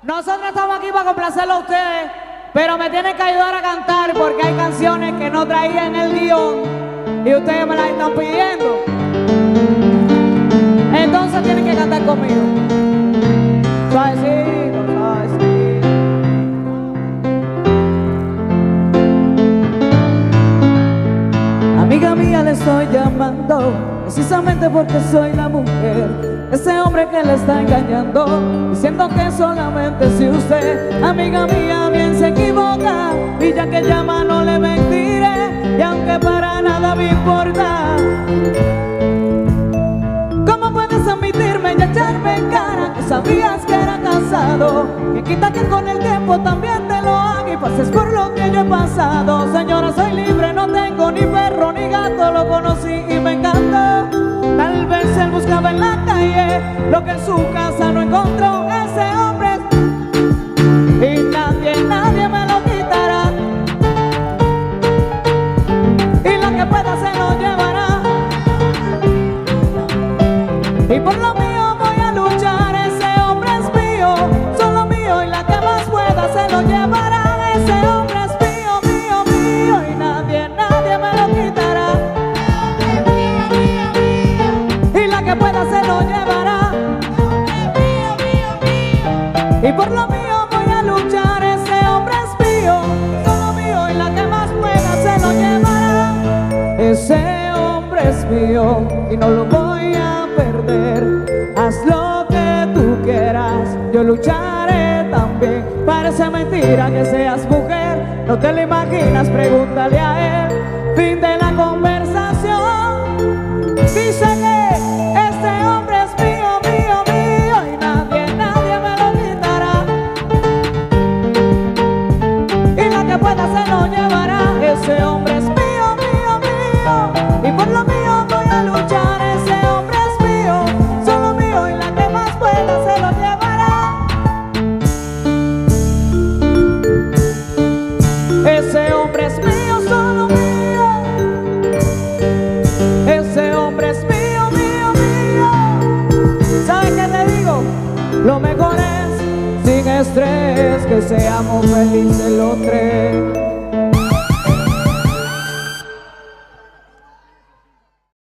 Nosotros estamos aquí para complacerlo a ustedes, pero me tienen que ayudar a cantar porque hay canciones que no traía en el guión y ustedes me las están pidiendo. Entonces tienen que cantar conmigo. Suavecito, suavecito. Amiga mía, le estoy llamando precisamente porque soy la mujer, ese hombre que le está engañando, diciendo que solamente si usted, amiga mía, bien se equivoca, y ya que llama no le mentiré, y aunque para nada me importa. ¿Cómo puedes admitirme y echarme en cara que sabías que era casado? Que quita que con el tiempo también te lo haga y pases por lo que yo he pasado. Señora, soy libre, no tengo ni perro ni gato, lo conocí y me encantó. Tal vez él buscaba en la calle lo que en su casa no encontró. Ese hombre y nadie me lo quitará, y lo que pueda se lo llevará. Y por lo mío voy a luchar, ese hombre es mío, solo mío, y la que más pueda se lo llevará. Ese hombre es mío, mío, mío, y nadie me lo quitará. Y la que pueda se lo llevará. Y por lo mío voy a luchar, ese hombre es mío, solo mío, y la que más pueda se lo llevará. Ese hombre es mío y no lo voy a perder. Haz lo que tú quieras, yo lucharé también. Parece mentira que seas mujer, no te lo imaginas, pregúntale a él. Fin de la conversación. Dice que este hombre es mío, mío, mío, y nadie me lo quitará. Y la que pueda se lo llevará. Ese hombre es mío, mío, mío, y por lo mío voy a luchar. Ese hombre es mío, solo mío, y la que más pueda se lo llevará. Ese hombre es mío, solo mío. Ese hombre es mío, mío, mío. ¿Sabes qué te digo? Lo mejor es sin estrés, que seamos felices los tres.